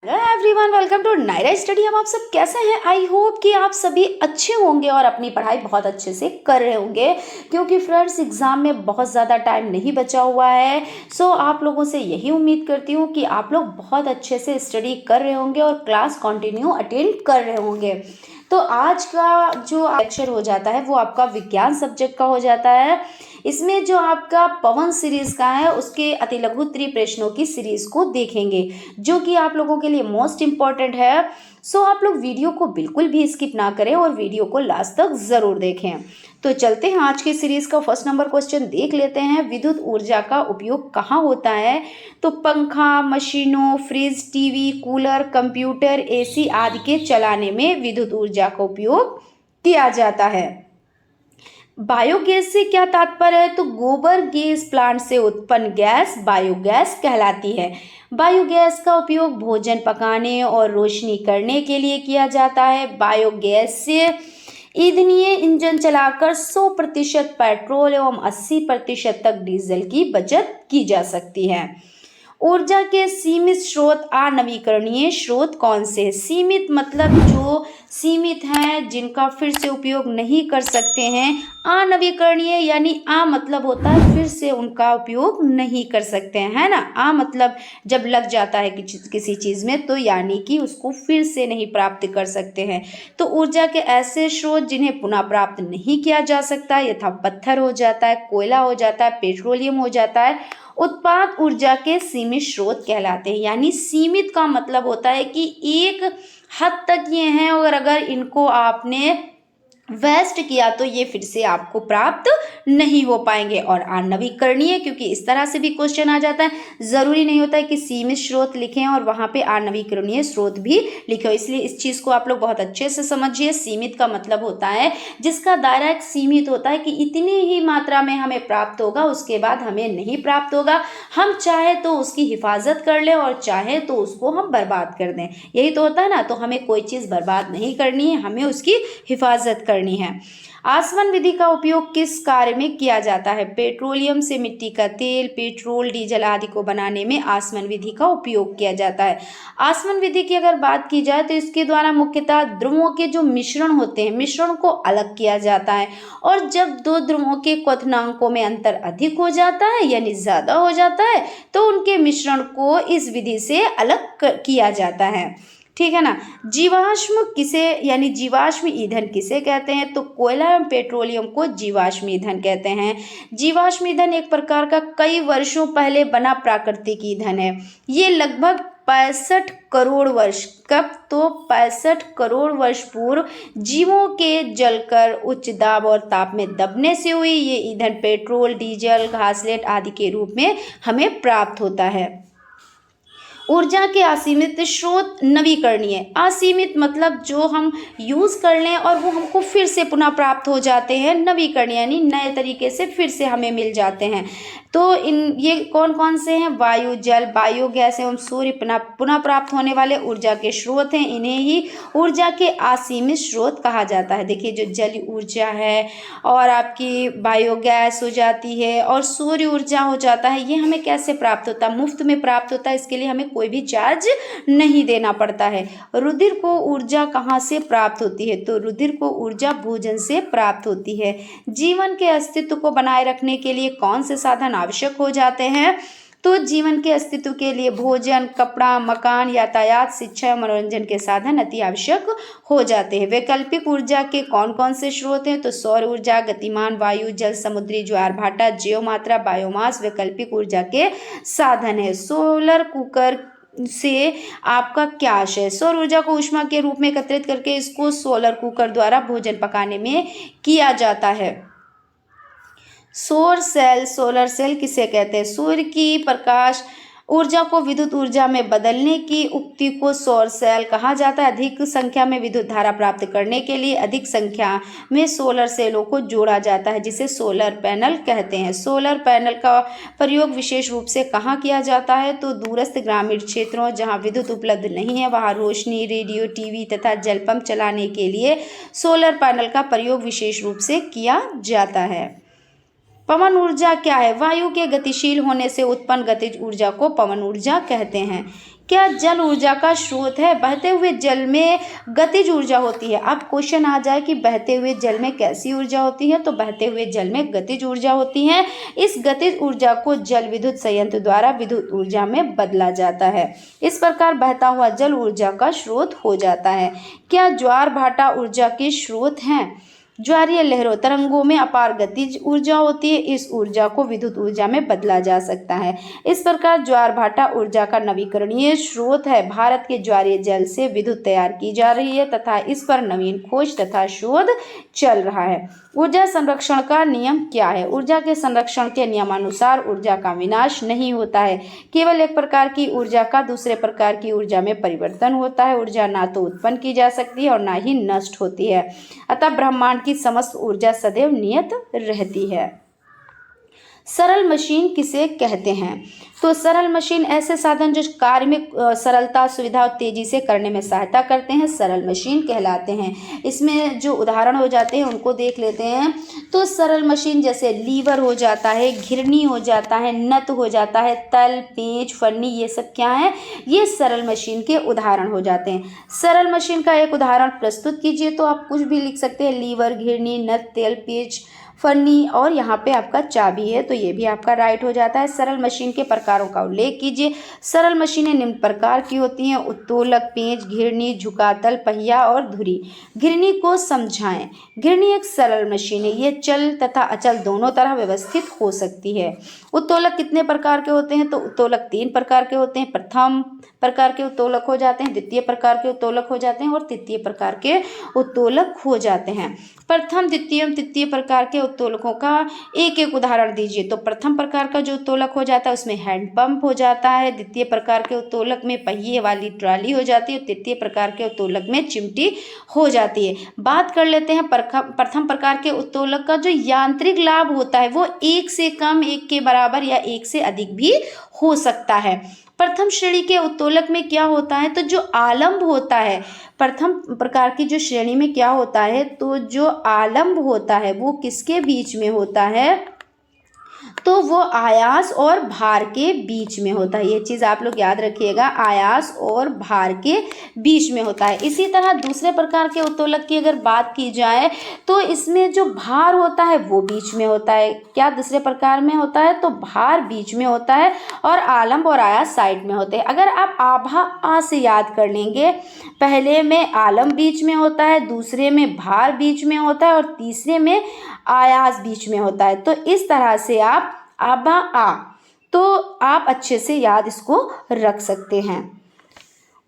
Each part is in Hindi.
Hello everyone, welcome to Naira study. हम आप सब कैसे हैं? आई होप कि आप सभी अच्छे होंगे और अपनी पढ़ाई बहुत अच्छे से कर रहे होंगे, क्योंकि फ्रेंड्स एग्ज़ाम में बहुत ज़्यादा टाइम नहीं बचा हुआ है। सो आप लोगों से यही उम्मीद करती हूँ कि आप लोग बहुत अच्छे से स्टडी कर रहे होंगे और क्लास कंटिन्यू अटेंड कर रहे होंगे। तो आज का जो लेक्चर हो जाता है वो आपका विज्ञान सब्जेक्ट का हो जाता है। इसमें जो आपका पवन सीरीज का है उसके अतिलघु त्रिप्रश्नों की सीरीज को देखेंगे, जो कि आप लोगों के लिए मोस्ट इम्पॉर्टेंट है। सो आप लोग वीडियो को बिल्कुल भी स्किप ना करें और वीडियो को लास्ट तक ज़रूर देखें। तो चलते हैं आज की सीरीज का फर्स्ट नंबर क्वेश्चन देख लेते हैं। विद्युत ऊर्जा का उपयोग कहाँ होता है? तो पंखा, मशीनों, fridge, TV, cooler, computer, AC आदि के चलाने में विद्युत ऊर्जा का उपयोग किया जाता है। बायोगैस से क्या तात्पर्य है? तो गोबर गैस प्लांट से उत्पन्न गैस बायोगैस कहलाती है। बायोगैस का उपयोग भोजन पकाने और रोशनी करने के लिए किया जाता है। बायोगैस से ईंधनीय इंजन चलाकर 100% पेट्रोल एवं 80% तक डीजल की बचत की जा सकती है। ऊर्जा के सीमित स्रोत अनवीकरणीय स्रोत कौन से? सीमित मतलब जो सीमित हैं, जिनका फिर से उपयोग नहीं कर सकते हैं। अनवीकरणीय यानी आ मतलब होता है फिर से उनका उपयोग नहीं कर सकते हैं, है ना। आ मतलब जब लग जाता है किसी चीज़ में, तो यानी कि उसको फिर से नहीं प्राप्त कर सकते हैं। तो ऊर्जा के ऐसे स्रोत जिन्हें पुनः प्राप्त नहीं किया जा सकता, यथा पत्थर हो जाता है, कोयला हो जाता है, पेट्रोलियम हो जाता है, उत्पाद ऊर्जा के सीमित स्रोत कहलाते हैं। यानी सीमित का मतलब होता है कि एक हद तक ये हैं और अगर इनको आपने वेस्ट किया तो ये फिर से आपको प्राप्त नहीं हो पाएंगे। और अनवीकरणीय, क्योंकि इस तरह से भी क्वेश्चन आ जाता है, ज़रूरी नहीं होता है कि सीमित स्रोत लिखें और वहाँ पे अनवीकरणीय स्रोत भी लिखे, इसलिए इस चीज़ को आप लोग बहुत अच्छे से समझिए। सीमित का मतलब होता है जिसका दायरा एक सीमित होता है कि इतनी ही मात्रा में हमें प्राप्त होगा, उसके बाद हमें नहीं प्राप्त होगा। हम चाहे तो उसकी हिफाजत कर लें और चाहे तो उसको हम बर्बाद कर दें, यही तो होता है ना। तो हमें कोई चीज़ बर्बाद नहीं करनी है, हमें उसकी हिफाजत करनी है। आसवन विधि का उपयोग किस कार्य में किया जाता है? पेट्रोलियम से मिट्टी का तेल, पेट्रोल, डीजल आदि को बनाने में आसवन विधि का उपयोग किया जाता है। आसवन विधि की अगर बात की जाए तो इसके द्वारा मुख्यतः ध्रुवों के जो मिश्रण होते हैं, मिश्रण को अलग किया जाता है। और जब दो ध्रुवों के क्वथनांकों में अंतर अधिक हो जाता है यानी ज़्यादा हो जाता है, तो उनके मिश्रण को इस विधि से अलग किया जाता है। ठीक है ना। जीवाश्म किसे यानी जीवाश्म ईंधन किसे कहते हैं? तो कोयला एवं पेट्रोलियम को जीवाश्म ईंधन कहते हैं। जीवाश्म ईंधन एक प्रकार का कई वर्षों पहले बना प्राकृतिक ईंधन है। ये लगभग 65 करोड़ वर्ष, कब? तो 65 करोड़ वर्ष पूर्व जीवों के जलकर उच्च दाब और ताप में दबने से हुई ये ईंधन पेट्रोल, डीजल, घासलेट आदि के रूप में हमें प्राप्त होता है। ऊर्जा के असीमित स्रोत नवीकरणीय। असीमित मतलब जो हम यूज़ कर लें और वो हमको फिर से पुनः प्राप्त हो जाते हैं। नवीकरणीय यानी नए तरीके से फिर से हमें मिल जाते हैं। तो ये कौन कौन से हैं? वायु, जल, बायोगैस एवं सूर्य पुनः प्राप्त होने वाले ऊर्जा के स्रोत हैं। इन्हें ही ऊर्जा के असीमित स्रोत कहा जाता है। देखिए, जो जल ऊर्जा है और आपकी बायोगैस हो जाती है और सूर्य ऊर्जा हो जाता है, ये हमें कैसे प्राप्त होता है? मुफ्त में प्राप्त होता है, इसके लिए हमें कोई भी चार्ज नहीं देना पड़ता है। रुधिर को ऊर्जा कहाँ से प्राप्त होती है? तो रुधिर को ऊर्जा भोजन से प्राप्त होती है। जीवन के अस्तित्व को बनाए रखने के लिए कौन से साधन आवश्यक हो जाते हैं? तो जीवन के अस्तित्व के लिए भोजन, कपड़ा, मकान, यातायात, शिक्षा और मनोरंजन के साधन अति आवश्यक हो जाते हैं। वैकल्पिक ऊर्जा के कौन कौन से स्रोत हैं? तो सौर ऊर्जा, गतिमान वायु, जल, समुद्री ज्वार भाटा, जैव मात्रा, बायोमास वैकल्पिक ऊर्जा के साधन है। सोलर कुकर से आपका क्या आशय है? सौर ऊर्जा को ऊष्मा के रूप में एकत्रित करके इसको सोलर कुकर द्वारा भोजन पकाने में किया जाता है। सोलर सेल किसे कहते हैं? सूर्य की प्रकाश ऊर्जा को विद्युत ऊर्जा में बदलने की उक्ति को सौर सेल कहा जाता है। अधिक संख्या में विद्युत धारा प्राप्त करने के लिए अधिक संख्या में सोलर सेलों को जोड़ा जाता है, जिसे सोलर पैनल कहते हैं। सोलर पैनल का प्रयोग विशेष रूप से कहाँ किया जाता है? तो दूरस्थ ग्रामीण क्षेत्रों जहाँ विद्युत उपलब्ध नहीं है, वहाँ रोशनी, रेडियो, टीवी तथा जल पंप चलाने के लिए सोलर पैनल का प्रयोग विशेष रूप से किया जाता है। पवन ऊर्जा क्या है? वायु के गतिशील होने से उत्पन्न गतिज ऊर्जा को पवन ऊर्जा कहते हैं। क्या जल ऊर्जा का स्रोत है? बहते हुए जल में गतिज ऊर्जा होती है। अब क्वेश्चन आ जाए कि बहते हुए जल में कैसी ऊर्जा होती है, तो बहते हुए जल में गतिज ऊर्जा होती है। इस गतिज ऊर्जा को जल विद्युत संयंत्र द्वारा विद्युत ऊर्जा में बदला जाता है। इस प्रकार बहता हुआ जल ऊर्जा का स्रोत हो जाता है। क्या ज्वार भाटा ऊर्जा के स्रोत हैं? ज्वारीय लहरों तरंगों में अपार गतिज ऊर्जा होती है। इस ऊर्जा को विद्युत ऊर्जा में बदला जा सकता है। इस प्रकार ज्वार भाटा ऊर्जा का नवीकरणीय स्रोत है। भारत के ज्वारीय जल से विद्युत तैयार की जा रही है तथा इस पर नवीन खोज तथा शोध चल रहा है। ऊर्जा संरक्षण का नियम क्या है? ऊर्जा के संरक्षण के नियमानुसार ऊर्जा का विनाश नहीं होता है। केवल एक प्रकार की ऊर्जा का दूसरे प्रकार की ऊर्जा में परिवर्तन होता है। ऊर्जा ना तो उत्पन्न की जा सकती है और ना ही नष्ट होती है। अतः ब्रह्मांड की समस्त ऊर्जा सदैव नियत रहती है। सरल मशीन किसे कहते हैं? तो सरल मशीन ऐसे साधन जो कार्य में सरलता, सुविधा और तेजी से करने में सहायता करते हैं, सरल मशीन कहलाते हैं। इसमें जो उदाहरण हो जाते हैं उनको देख लेते हैं। तो सरल मशीन जैसे लीवर हो जाता है, घिरनी हो जाता है, नट हो जाता है, तल, पेंच, फन्नी, ये सब क्या है? ये सरल मशीन के उदाहरण हो जाते हैं। सरल मशीन का एक उदाहरण प्रस्तुत कीजिए। तो आप कुछ भी लिख सकते हैं, लीवर, घिरनी, नट, तेल, पेंच, फन्नी और यहाँ पे आपका चाबी है, तो ये भी आपका राइट हो जाता है। सरल मशीन के प्रकारों का उल्लेख कीजिए। सरल मशीनें निम्न प्रकार की होती हैं: उत्तोलक, पेंच, घिरनी, झुकातल, पहिया और धुरी। घिरनी को समझाएं। घिरनी एक सरल मशीन है। ये चल तथा अचल दोनों तरह व्यवस्थित हो सकती है। उत्तोलक कितने प्रकार के होते हैं? तो उत्तोलक 3 प्रकार के होते हैं। प्रथम प्रकार के उत्तोलक हो जाते हैं, द्वितीय प्रकार के उत्तोलक हो जाते हैं और तृतीय प्रकार के उत्तोलक हो जाते हैं। प्रथम, द्वितीय एवं तृतीय प्रकार के उत्तोलकों का एक एक उदाहरण दीजिए। तो प्रथम प्रकार का जो उत्तोलक हो जाता है उसमें हैंडपंप हो जाता है। द्वितीय प्रकार के उत्तोलक में पहिए वाली ट्रॉली हो जाती है। तृतीय प्रकार के उत्तोलक में चिमटी हो जाती है। बात कर लेते हैं प्रथम प्रकार के उत्तोलक का। जो यांत्रिक लाभ होता है वो 1 से कम, 1 के बराबर या 1 से अधिक भी हो सकता है। प्रथम श्रेणी के उत्तोलक में क्या होता है? तो जो आलंब होता है, प्रथम प्रकार की जो श्रेणी में क्या होता है, तो जो आलंब होता है वो किसके बीच में होता है? तो वो आयास और भार के बीच में होता है। ये चीज़ आप लोग याद रखिएगा, आयास और भार के बीच में होता है। इसी तरह दूसरे प्रकार के उत्तोलक की अगर बात की जाए तो इसमें जो भार होता है वो बीच में होता है। क्या दूसरे प्रकार में होता है? तो भार बीच में होता है और आलंब और आयास साइड में होते हैं। अगर आप आभा आ से याद कर लेंगे, पहले में आलंब बीच में होता है, दूसरे में भार बीच में होता है और तीसरे में आयास बीच में होता है। तो इस तरह से आप आबा आ, तो आप अच्छे से याद इसको रख सकते हैं।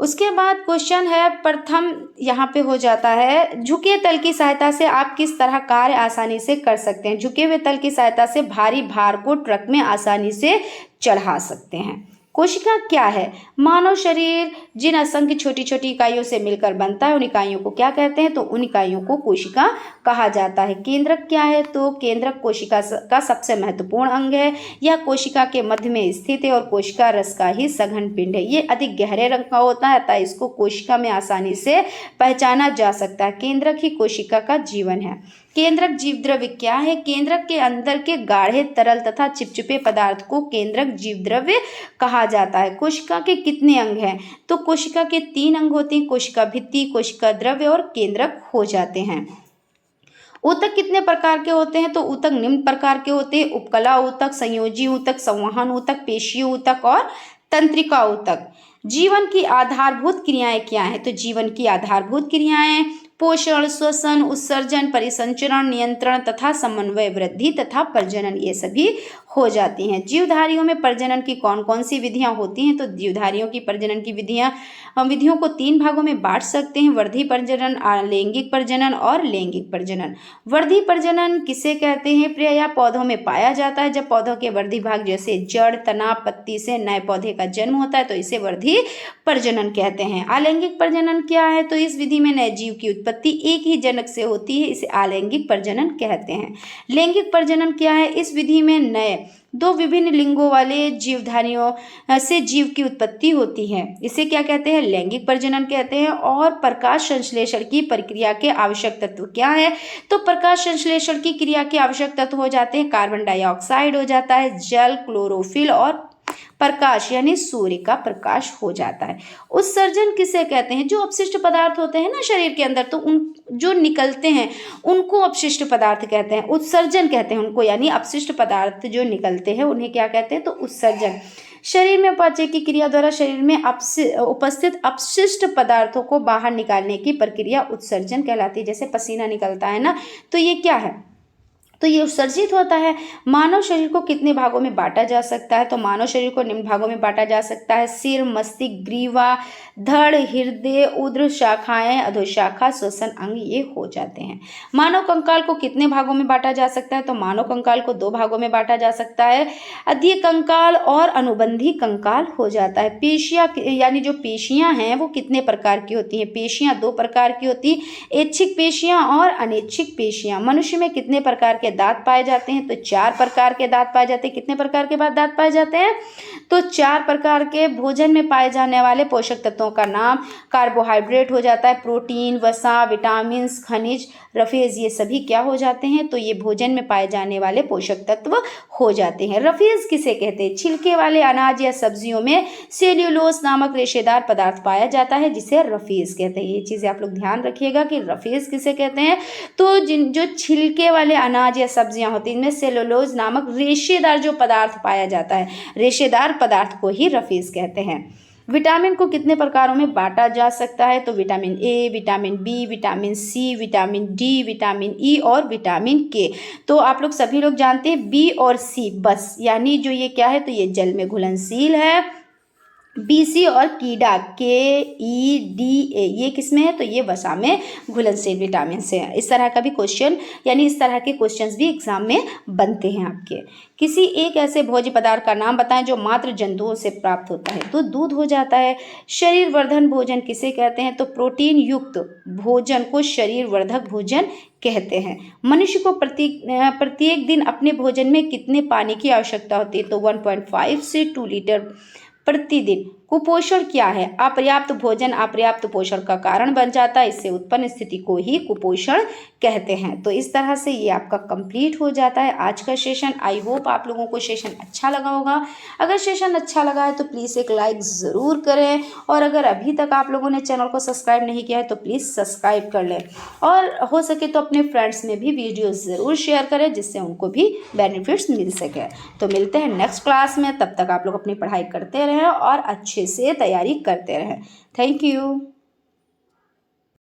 उसके बाद क्वेश्चन है प्रथम, यहाँ पे हो जाता है झुके तल की सहायता से आप किस तरह कार्य आसानी से कर सकते हैं? झुके हुए तल की सहायता से भारी भार को ट्रक में आसानी से चढ़ा सकते हैं। कोशिका क्या है? मानव शरीर जिन असंख्य छोटी छोटी इकाइयों से मिलकर बनता है उन इकाइयों को क्या कहते हैं? तो उन इकाइयों को कोशिका कहा जाता है। केंद्रक क्या है? तो केंद्रक कोशिका का सबसे महत्वपूर्ण अंग है। यह कोशिका के मध्य में स्थित है और कोशिका रस का ही सघन पिंड है। ये अधिक गहरे रंग का होता है, अतः इसको कोशिका में आसानी से पहचाना जा सकता है। केंद्रक ही कोशिका का जीवन है। केंद्रक जीवद्रव्य क्या है? केंद्रक के अंदर के गाढ़े तरल तथा चिपचिपे पदार्थ को केंद्रक जीवद्रव्य कहा जाता है। कोशिका के कितने अंग हैं? तो कोशिका के 3 अंग होते हैं: कोशिका भित्ति, कोशिका द्रव्य और केंद्रक हो जाते हैं। ऊतक कितने प्रकार के होते हैं? तो ऊतक निम्न प्रकार के होते हैं: उपकला ऊतक, संयोजी ऊतक, संवहन ऊतक, पेशीय ऊतक और तंत्रिका ऊतक। जीवन की आधारभूत क्रियाएं क्या हैं? तो जीवन की आधारभूत क्रियाएं पोषण, श्वसन, उत्सर्जन, परिसंचरण, नियंत्रण तथा समन्वय, वृद्धि तथा प्रजनन, ये सभी हो जाती हैं। जीवधारियों में प्रजनन की कौन कौन सी विधियां होती हैं? तो जीवधारियों की प्रजनन की विधियों को 3 भागों में बांट सकते हैं: वृद्धि प्रजनन, अलैंगिक प्रजनन और लैंगिक प्रजनन। वृद्धि प्रजनन किसे कहते हैं? प्रिय या पौधों में पाया जाता है। जब पौधों के वृद्धि भाग जैसे जड़, तना, पत्ती से नए पौधे का जन्म होता है तो इसे वृद्धि प्रजनन कहते हैं। अलैंगिक प्रजनन क्या है? तो इस विधि में नए जीव की उत्पत्ति एक ही जनक से होती है, इसे अलैंगिक प्रजनन कहते हैं। लैंगिक प्रजनन क्या है? इस विधि में नए 2 विभिन्न लिंगों वाले जीवधारियों से जीव की उत्पत्ति होती है, इसे क्या कहते हैं? लैंगिक प्रजनन कहते हैं। और प्रकाश संश्लेषण की प्रक्रिया के आवश्यक तत्व क्या है? तो प्रकाश संश्लेषण की क्रिया के आवश्यक तत्व हो जाते हैं: कार्बन डाइऑक्साइड हो जाता है, जल, क्लोरोफिल और प्रकाश यानी सूर्य का प्रकाश हो जाता है। उत्सर्जन किसे कहते हैं? जो अपशिष्ट पदार्थ होते हैं ना शरीर के अंदर, तो उन जो निकलते हैं उनको अपशिष्ट पदार्थ कहते हैं, उत्सर्जन कहते हैं उनको, यानी अपशिष्ट पदार्थ जो निकलते हैं उन्हें क्या कहते हैं? तो उत्सर्जन। शरीर में पाचन की क्रिया द्वारा शरीर में उपस्थित अपशिष्ट पदार्थों को बाहर निकालने की प्रक्रिया उत्सर्जन कहलाती है। जैसे पसीना निकलता है ना, तो ये क्या है? तो ये उत्सर्जित होता है। मानव शरीर को कितने भागों में बांटा जा सकता है? तो मानव शरीर को निम्न भागों में बांटा जा सकता है: सिर, मस्तिष्क, ग्रीवा, धड़, हृदय, उदर, शाखाएं, अधोशाखा, श्वसन अंग, ये हो जाते हैं। मानव कंकाल को कितने भागों में बांटा जा सकता है? तो मानव कंकाल को 2 भागों में बांटा जा सकता है: अधीय कंकाल और अनुबंधी कंकाल हो जाता है। पेशियां यानी जो पेशियां हैं वो कितने प्रकार की होती हैं? पेशियां 2 प्रकार की होती हैं: ऐच्छिक पेशियां और अनैच्छिक पेशियां। मनुष्य में कितने प्रकार के दांत पाए जाते हैं? तो 4 प्रकार के दांत पाए जाते हैं। कितने प्रकार के दांत पाए जाते हैं? तो 4 प्रकार के। भोजन में पाए जाने वाले पोषक तत्वों का नाम: कार्बोहाइड्रेट हो जाता है, प्रोटीन, वसा, विटामिन, खनिज, रफेज, ये सभी क्या हो जाते हैं? तो ये भोजन में पाए जाने वाले पोषक तत्व हो जाते हैं। रफेज किसे कहते हैं? छिलके वाले अनाज या सब्जियों में सेल्यूलोज नामक रेशेदार पदार्थ पाया जाता है जिसे रफेज कहते हैं। ये चीजें आप लोग ध्यान रखिएगा कि रफेज किसे कहते हैं। तो जो छिलके वाले अनाज या सब्जियां होती हैं इनमें सेलुलोज नामक रेशेदार जो पदार्थ पाया जाता है, रेशेदार पदार्थ को ही रफेज कहते हैं। विटामिन को कितने प्रकारों में बांटा जा सकता है? तो vitamin A, vitamin B, vitamin C, vitamin D, vitamin E और विटामिन के। तो आप लोग सभी लोग जानते हैं बी और सी बस, यानी जो ये क्या है? तो ये जल में घुलनशील है। बी, सी और कीड़ा के, ई, डी, ए, ये किसमें है? तो ये वसा में घुलनशील विटामिन से है। इस तरह का भी क्वेश्चन, यानी इस तरह के क्वेश्चंस भी एग्जाम में बनते हैं आपके। किसी एक ऐसे भोज्य पदार्थ का नाम बताएं जो मात्र जंतुओं से प्राप्त होता है। तो दूध हो जाता है। शरीर वर्धन भोजन किसे कहते हैं? तो प्रोटीन युक्त भोजन को शरीर वर्धक भोजन कहते हैं। मनुष्य को प्रत्येक दिन अपने भोजन में कितने पानी की आवश्यकता होती है? तो 1.5 से 2 लीटर प्रतिदिन। कुपोषण क्या है? अपर्याप्त भोजन अपर्याप्त पोषण का कारण बन जाता है, इससे उत्पन्न स्थिति को ही कुपोषण कहते हैं। तो इस तरह से ये आपका कंप्लीट हो जाता है आज का सेशन। आई होप आप लोगों को सेशन अच्छा लगा होगा। अगर सेशन अच्छा लगा है तो प्लीज़ एक लाइक ज़रूर करें, और अगर अभी तक आप लोगों ने चैनल को सब्सक्राइब नहीं किया है तो प्लीज़ सब्सक्राइब कर लें, और हो सके तो अपने फ्रेंड्स में भी वीडियो ज़रूर शेयर करें जिससे उनको भी बेनिफिट्स मिल सके। तो मिलते हैं नेक्स्ट क्लास में, तब तक आप लोग अपनी पढ़ाई करते रहें और अच्छे से तैयारी करते रहें। Thank you.